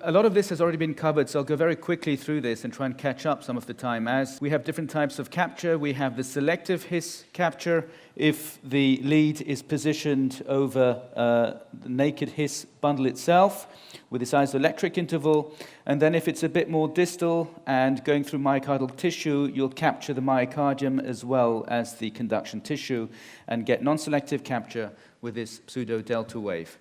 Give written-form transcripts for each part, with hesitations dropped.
A lot of this has already been covered, so I'll go very quickly through this and try and catch up some of the time. As we have different types of capture, we have the selective His capture if the lead is positioned over the naked His bundle itself with this isoelectric interval. And then if it's a bit more distal and going through myocardial tissue, you'll capture the myocardium as well as the conduction tissue and get non-selective capture with this pseudo-delta wave.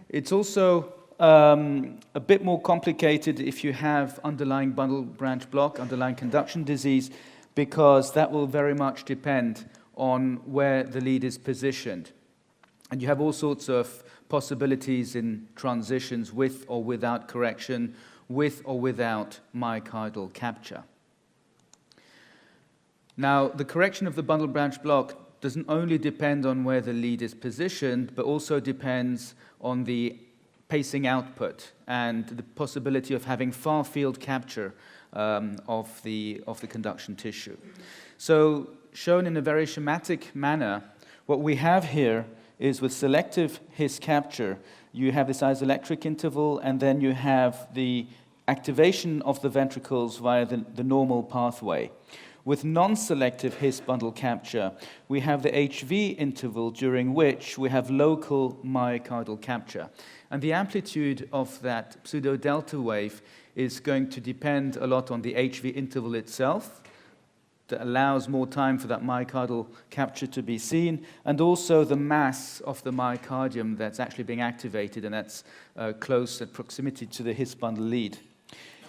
It's also a bit more complicated if you have underlying bundle branch block, underlying conduction disease, because that will very much depend on where the lead is positioned. And you have all sorts of possibilities in transitions with or without correction, with or without myocardial capture. Now, the correction of the bundle branch block doesn't only depend on where the lead is positioned, but also depends on the pacing output and the possibility of having far field capture of the conduction tissue. So, shown in a very schematic manner, what we have here is with selective His capture, you have this isoelectric interval, and then you have the activation of the ventricles via the normal pathway. With non-selective His bundle capture, we have the HV interval during which we have local myocardial capture. And the amplitude of that pseudo-delta wave is going to depend a lot on the HV interval itself, that allows more time for that myocardial capture to be seen, and also the mass of the myocardium that's actually being activated, and that's close at proximity to the His bundle lead.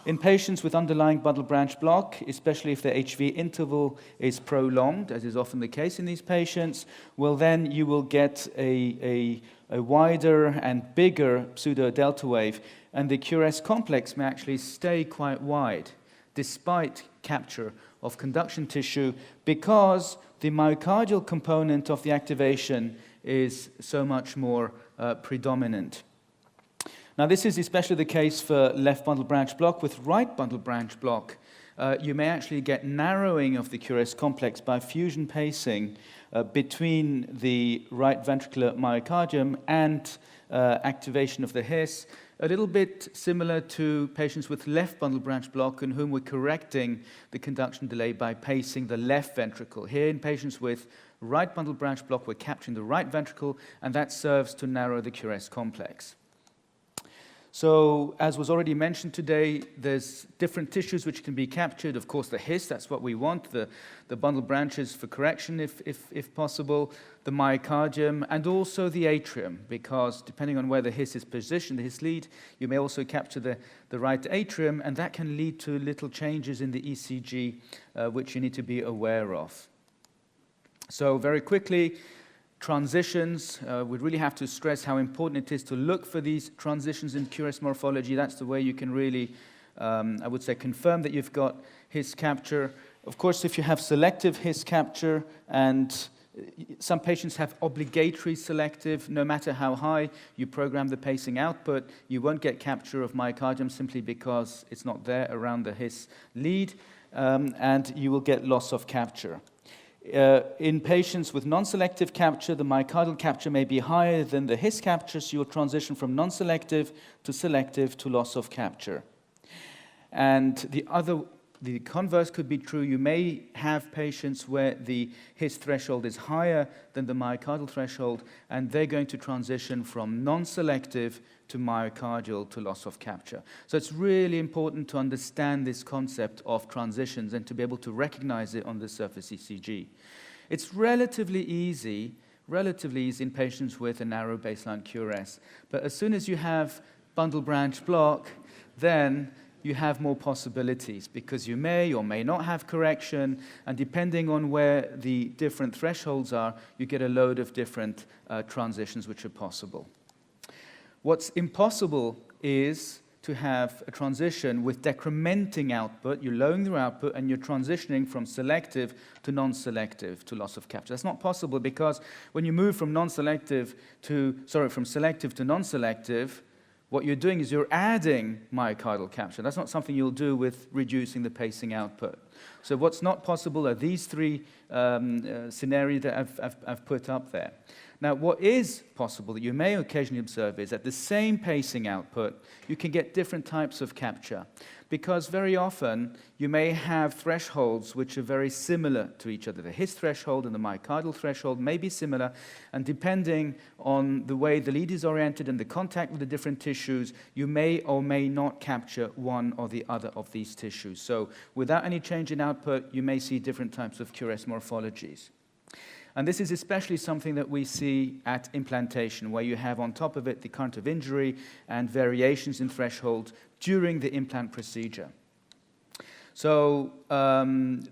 In patients with underlying bundle branch block, especially if the HV interval is prolonged, as is often the case in these patients, well then you will get a wider and bigger pseudo-delta wave, and the QRS complex may actually stay quite wide, despite capture of conduction tissue, because the myocardial component of the activation is so much more predominant. Now, this is especially the case for left bundle branch block. With right bundle branch block, you may actually get narrowing of the QRS complex by fusion pacing between the right ventricular myocardium and activation of the His, a little bit similar to patients with left bundle branch block in whom we're correcting the conduction delay by pacing the left ventricle. Here in patients with right bundle branch block, we're capturing the right ventricle, and that serves to narrow the QRS complex. So, as was already mentioned today, there's different tissues which can be captured. Of course, the His, that's what we want, the bundle branches for correction if possible, the myocardium, and also the atrium, because depending on where the His is positioned, the His lead, you may also capture the right atrium, and that can lead to little changes in the ECG, which you need to be aware of. So, very quickly, transitions, we really have to stress how important it is to look for these transitions in QRS morphology. That's the way you can really, I would say, confirm that you've got His capture. Of course, if you have selective His capture, and some patients have obligatory selective, no matter how high you program the pacing output, you won't get capture of myocardium simply because it's not there around the His lead, and you will get loss of capture. In patients with non-selective capture, the myocardial capture may be higher than the His capture, so you'll transition from non-selective to selective to loss of capture. And the converse could be true. You may have patients where the His threshold is higher than the myocardial threshold, and they're going to transition from non-selective to myocardial to loss of capture. So it's really important to understand this concept of transitions and to be able to recognize it on the surface ECG. It's relatively easy in patients with a narrow baseline QRS, but as soon as you have bundle branch block, then you have more possibilities, because you may or may not have correction, and depending on where the different thresholds are, you get a load of different transitions which are possible. What's impossible is to have a transition with decrementing output. You're lowering the output and you're transitioning from selective to non-selective to loss of capture. That's not possible, because when you move from selective to non-selective, what you're doing is you're adding myocardial capture. That's not something you'll do with reducing the pacing output. So what's not possible are these three scenarios that I've put up there. Now, what is possible that you may occasionally observe is at the same pacing output, you can get different types of capture. Because very often, you may have thresholds which are very similar to each other. The His threshold and the myocardial threshold may be similar, and depending on the way the lead is oriented and the contact with the different tissues, you may or may not capture one or the other of these tissues. So without any change in output, you may see different types of QRS morphologies. And this is especially something that we see at implantation, where you have on top of it the current of injury and variations in threshold during the implant procedure. So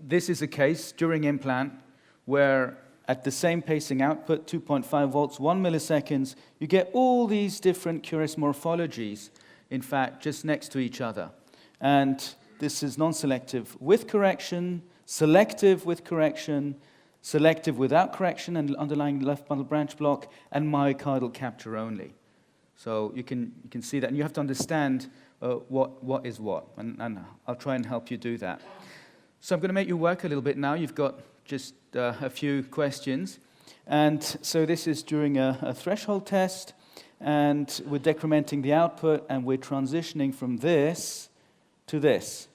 this is a case during implant where at the same pacing output, 2.5 volts, 1 milliseconds, you get all these different QRS morphologies, in fact, just next to each other. And this is non-selective with correction, selective with correction, selective without correction and underlying left bundle branch block, and myocardial capture only. So you can see that, and you have to understand what is what, and I'll try and help you do that. So I'm going to make you work a little bit now. You've got just a few questions, and so this is during a threshold test, and we're decrementing the output, and we're transitioning from this to this.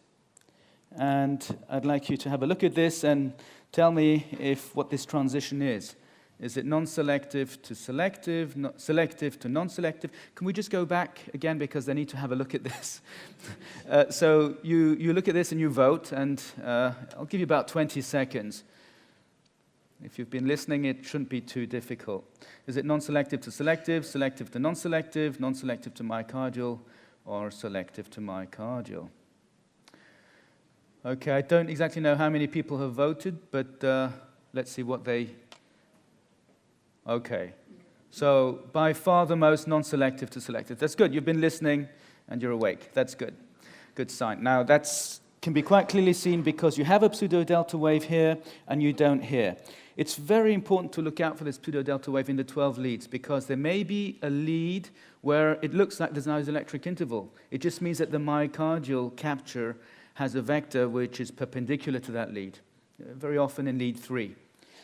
And I'd like you to have a look at this and tell me what this transition is. Is it non-selective to selective, selective to non-selective? Can we just go back again, because I need to have a look at this. So you look at this and you vote, and I'll give you about 20 seconds. If you've been listening, it shouldn't be too difficult. Is it non-selective to selective, selective to non-selective, non-selective to myocardial, or selective to myocardial? Okay, I don't exactly know how many people have voted, but let's see what they... Okay, so by far the most non-selective to selective. That's good. You've been listening and you're awake. That's good. Good sign. Now, that can be quite clearly seen because you have a pseudo-delta wave here and you don't here. It's very important to look out for this pseudo-delta wave in the 12 leads because there may be a lead where it looks like there's an isoelectric interval. It just means that the myocardial capture has a vector which is perpendicular to that lead, very often in lead 3.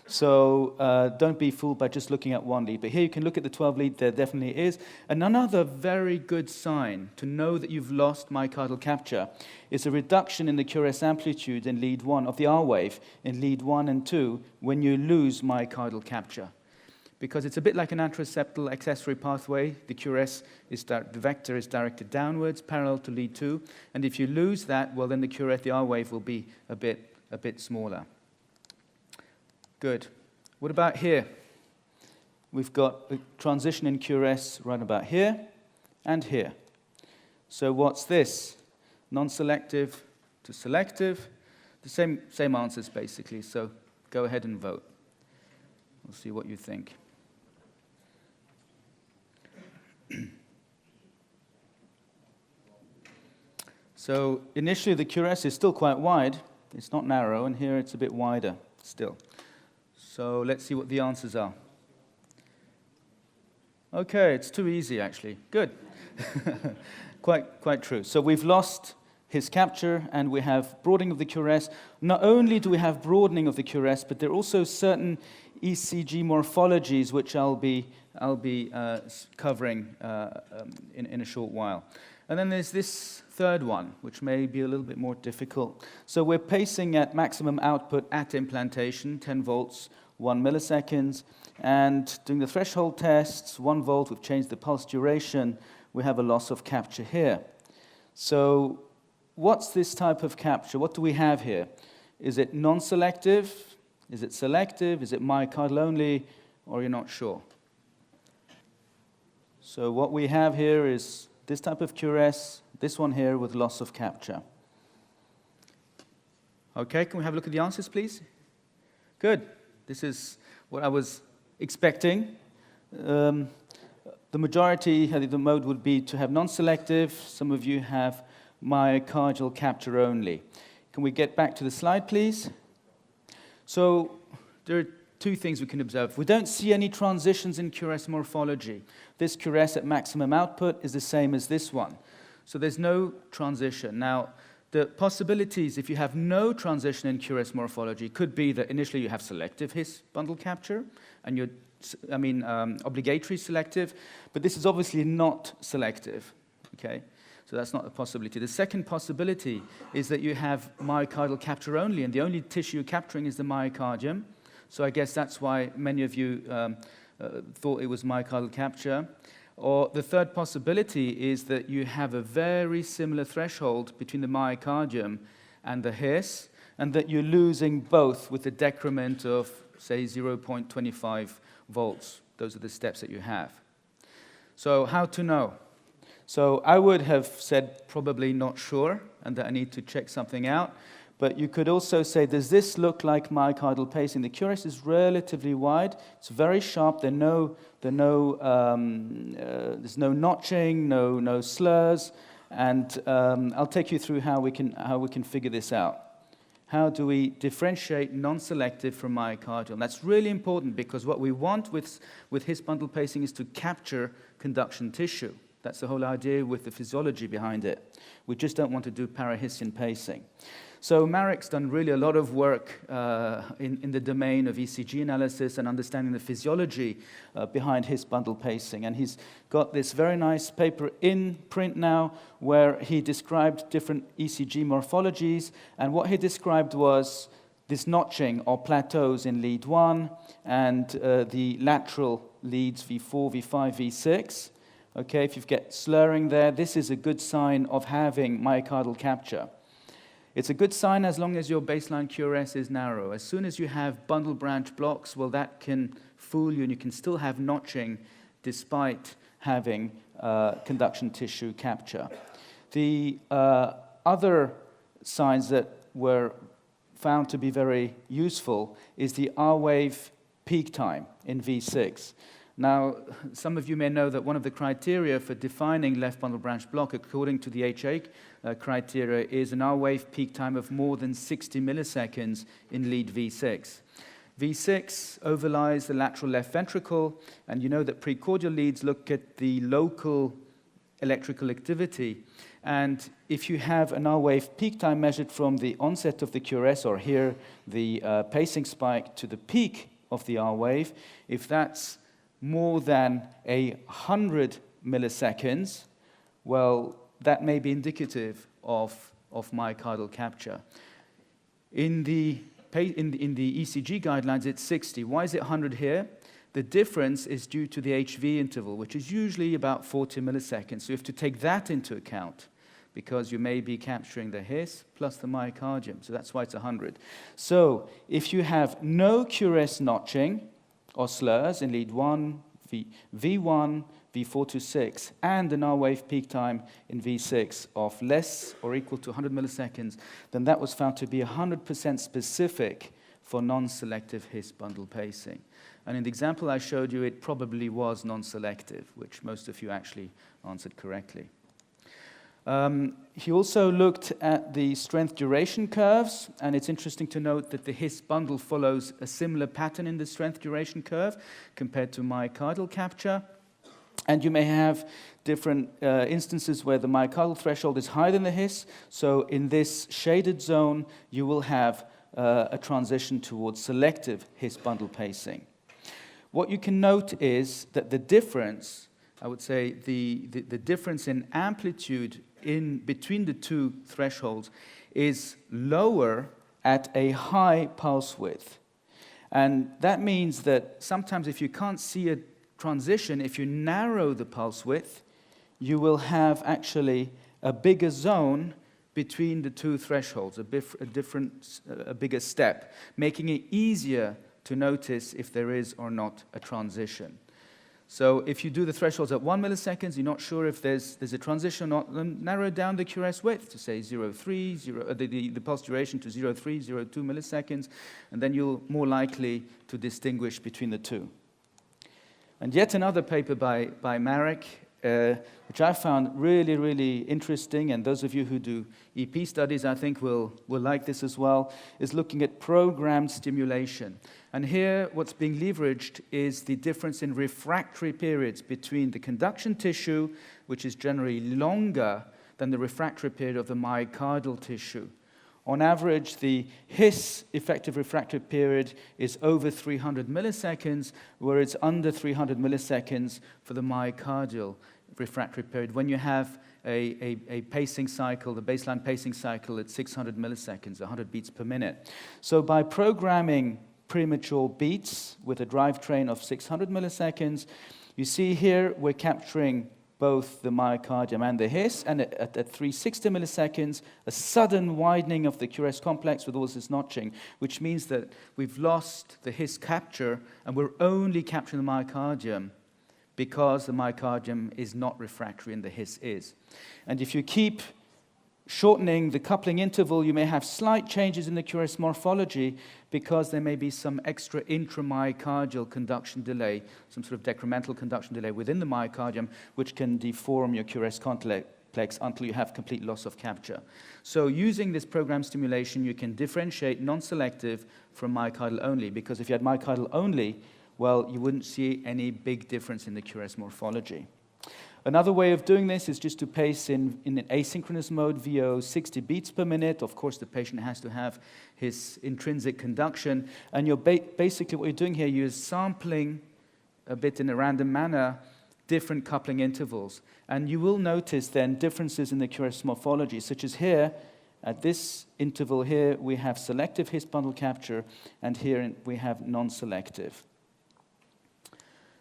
So don't be fooled by just looking at one lead. But here you can look at the 12 lead, there definitely is. And another very good sign to know that you've lost myocardial capture is a reduction in the QRS amplitude in lead 1 of the R wave in lead 1 and 2 when you lose myocardial capture. Because it's a bit like an anteroseptal accessory pathway. The QRS, the vector is directed downwards, parallel to lead 2. And if you lose that, well, then the QRS, the R wave, will be a bit smaller. Good. What about here? We've got a transition in QRS right about here and here. So what's this? Non-selective to selective. The same answers, basically. So go ahead and vote. We'll see what you think. So initially the QRS is still quite wide. It's not narrow, and here it's a bit wider still. So let's see what the answers are. Okay, it's too easy actually. Good. Quite true. So we've lost his capture and we have broadening of the QRS. Not only do we have broadening of the QRS, but there are also certain ECG morphologies which I'll be covering in a short while. And then there's this third one, which may be a little bit more difficult. So we're pacing at maximum output at implantation, 10 volts, 1 milliseconds, and doing the threshold tests, 1 volt, we've changed the pulse duration, we have a loss of capture here. So what's this type of capture? What do we have here? Is it non-selective? Is it selective? Is it myocardial only? Or you're not sure? So what we have here is this type of QRS, this one here with loss of capture. Okay, can we have a look at the answers, please? Good. This is what I was expecting. The majority, the mode would be to have non-selective. Some of you have myocardial capture only. Can we get back to the slide, please? So there are two things we can observe. We don't see any transitions in QRS morphology. This QRS at maximum output is the same as this one. So there's no transition. Now, the possibilities, if you have no transition in QRS morphology, could be that initially you have selective His bundle capture, and you're, obligatory selective, but this is obviously not selective, okay? So that's not a possibility. The second possibility is that you have myocardial capture only, and the only tissue you're capturing is the myocardium. So I guess that's why many of you thought it was myocardial capture. Or the third possibility is that you have a very similar threshold between the myocardium and the His, and that you're losing both with a decrement of, say, 0.25 volts. Those are the steps that you have. So how to know? So I would have said probably not sure, and that I need to check something out. But you could also say, does this look like myocardial pacing? The QRS is relatively wide. It's very sharp. There's no notching, no slurs. And I'll take you through how we can figure this out. How do we differentiate non-selective from myocardial? And that's really important, because what we want with His bundle pacing is to capture conduction tissue. That's the whole idea with the physiology behind it. We just don't want to do parahiscine pacing. So Marek's done really a lot of work in the domain of ECG analysis and understanding the physiology behind His bundle pacing. And he's got this very nice paper in print now where he described different ECG morphologies. And what he described was this notching or plateaus in lead 1 and the lateral leads V4, V5, V6. Okay, if you get slurring there, this is a good sign of having myocardial capture. It's a good sign as long as your baseline QRS is narrow. As soon as you have bundle branch blocks, well, that can fool you, and you can still have notching despite having conduction tissue capture. The other signs that were found to be very useful is the R-wave peak time in V6. Now, some of you may know that one of the criteria for defining left bundle branch block according to the HA criteria is an R-wave peak time of more than 60 milliseconds in lead V6. V6 overlies the lateral left ventricle, and you know that precordial leads look at the local electrical activity. And if you have an R-wave peak time measured from the onset of the QRS, or here the pacing spike to the peak of the R-wave, if that's more than 100 milliseconds, well, that may be indicative of myocardial capture. In the ECG guidelines, it's 60. Why is it 100 here? The difference is due to the HV interval, which is usually about 40 milliseconds. So you have to take that into account, because you may be capturing the His plus the myocardium. So that's why it's 100. So if you have no QRS notching or slurs in lead 1, V1, V4 to 6, and an R-wave peak time in V6 of less or equal to 100 milliseconds, then that was found to be 100% specific for non-selective His bundle pacing. And in the example I showed you, it probably was non-selective, which most of you actually answered correctly. He also looked at the strength duration curves, and it's interesting to note that the His bundle follows a similar pattern in the strength duration curve compared to myocardial capture. And you may have different instances where the myocardial threshold is higher than the His. So in this shaded zone, you will have a transition towards selective His bundle pacing. What you can note is that the difference, I would say the difference in amplitude in between the two thresholds is lower at a high pulse width. And that means that sometimes if you can't see a transition, if you narrow the pulse width, you will have actually a bigger zone between the two thresholds, a bigger step, making it easier to notice if there is or not a transition. So if you do the thresholds at 1 millisecond, you're not sure if there's a transition or not, then narrow down the QRS width to say 0.3, the pulse duration to 0.3, 0.2 milliseconds, and then you're more likely to distinguish between the two. And yet another paper by Marek, which I found really, really interesting, and those of you who do EP studies, I think will like this as well, is looking at programmed stimulation. And here, what's being leveraged is the difference in refractory periods between the conduction tissue, which is generally longer than the refractory period of the myocardial tissue. On average, the His effective refractory period is over 300 milliseconds, whereas it's under 300 milliseconds for the myocardial refractory period. When you have a pacing cycle, the baseline pacing cycle at 600 milliseconds, 100 beats per minute. So by programming premature beats with a drivetrain of 600 milliseconds, you see here we're capturing both the myocardium and the His, and at 360 milliseconds, a sudden widening of the QRS complex with all this notching, which means that we've lost the His capture, and we're only capturing the myocardium because the myocardium is not refractory and the His is. And if you keep shortening the coupling interval, you may have slight changes in the QRS morphology because there may be some extra intramyocardial conduction delay, some sort of decremental conduction delay within the myocardium, which can deform your QRS complex until you have complete loss of capture. So using this program stimulation, you can differentiate non-selective from myocardial only, because if you had myocardial only, well, you wouldn't see any big difference in the QRS morphology. Another way of doing this is just to pace in an asynchronous mode, VO 60 beats per minute. Of course, the patient has to have his intrinsic conduction. And you're basically what you're doing here, you're sampling a bit in a random manner different coupling intervals. And you will notice then differences in the QRS morphology, such as here, at this interval here, we have selective His bundle capture, and here we have non-selective.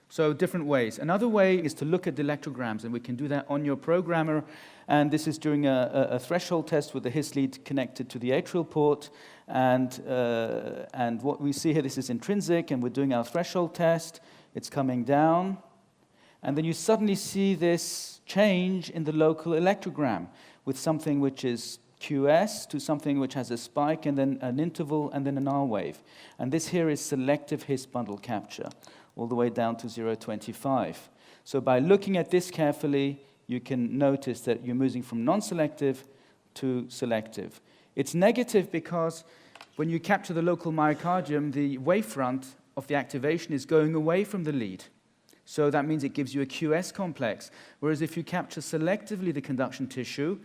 So different ways. Another way is to look at the electrograms, and we can do that on your programmer. And this is during a threshold test with the His lead connected to the atrial port. And what we see here, this is intrinsic, and we're doing our threshold test. It's coming down. And then you suddenly see this change in the local electrogram with something which is QS to something which has a spike and then an interval and then an R wave. And this here is selective His bundle capture, all the way down to 0.25. So by looking at this carefully, you can notice that you're moving from non-selective to selective. It's negative because when you capture the local myocardium, the wavefront of the activation is going away from the lead. So that means it gives you a QS complex. Whereas if you capture selectively the conduction tissue,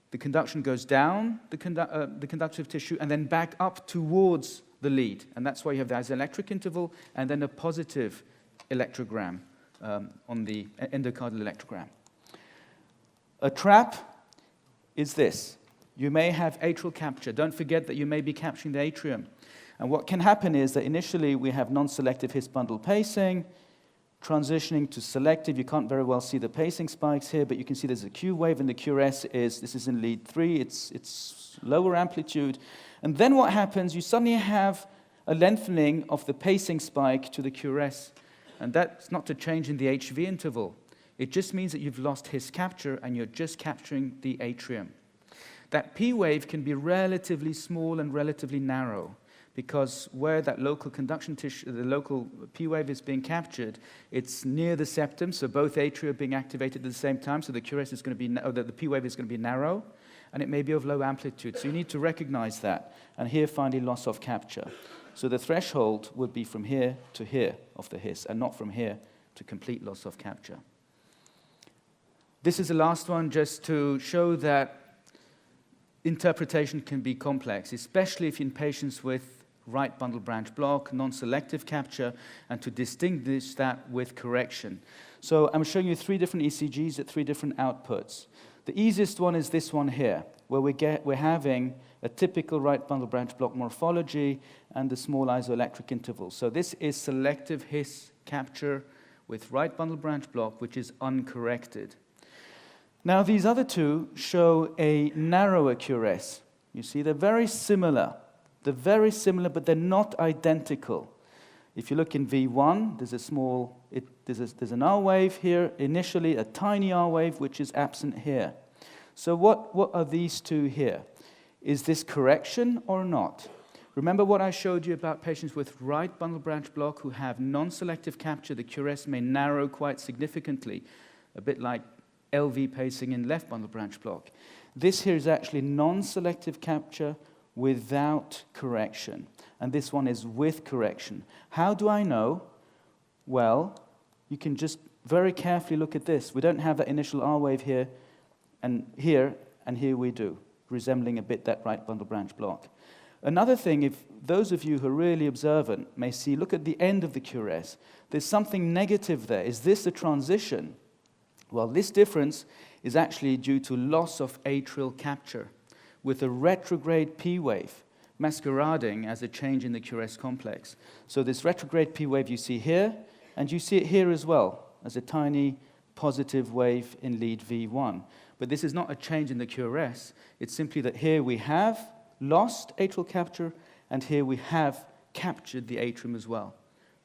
the conduction goes down the conductive tissue and then back up towards the lead. And that's why you have the isoelectric interval and then a positive electrogram on the endocardial electrogram. A trap is this. You may have atrial capture. Don't forget that you may be capturing the atrium. And what can happen is that initially we have non-selective His bundle pacing, transitioning to selective. You can't very well see the pacing spikes here, but you can see there's a Q wave, and the QRS this is in lead 3. It's lower amplitude. And then what happens, you suddenly have a lengthening of the pacing spike to the QRS. And that's not a change in the HV interval. It just means that you've lost His capture and you're just capturing the atrium. That P wave can be relatively small and relatively narrow, because where that local conduction tissue, the local P wave is being captured, it's near the septum, so both atria are being activated at the same time, so the QRS is going to be, the P wave is going to be narrow, and it may be of low amplitude. So you need to recognize that. And here, finally, loss of capture. So the threshold would be from here to here of the His, and not from here to complete loss of capture. This is the last one, just to show that interpretation can be complex, especially if in patients with right bundle branch block, non-selective capture, and to distinguish that with correction. So I'm showing you 3 different ECGs at 3 different outputs. The easiest one is this one here, where we're having a typical right bundle branch block morphology and the small isoelectric interval. So this is selective His capture with right bundle branch block, which is uncorrected. Now these other 2 show a narrower QRS. You see, they're very similar. They're very similar, but they're not identical. If you look in V1, there's an R wave here, initially a tiny R wave, which is absent here. So what are these 2 here? Is this correction or not? Remember what I showed you about patients with right bundle branch block who have non-selective capture. The QRS may narrow quite significantly, a bit like LV pacing in left bundle branch block. This here is actually non-selective capture without correction. And this one is with correction. How do I know? Well, you can just very carefully look at this. We don't have that initial R wave here and here we do, resembling a bit that right bundle branch block. Another thing, if those of you who are really observant may see, look at the end of the QRS. There's something negative there. Is this a transition? Well, this difference is actually due to loss of atrial capture, with a retrograde P wave masquerading as a change in the QRS complex. So this retrograde P wave you see here, and you see it here as well, as a tiny positive wave in lead V1. But this is not a change in the QRS. It's simply that here we have lost atrial capture, and here we have captured the atrium as well.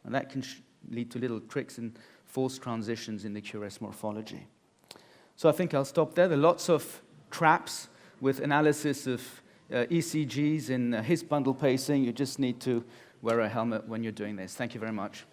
And that can lead to little tricks and false transitions in the QRS morphology. So I think I'll stop there. There are lots of traps with analysis of ECGs in his bundle pacing. You just need to wear a helmet when you're doing this. Thank you very much.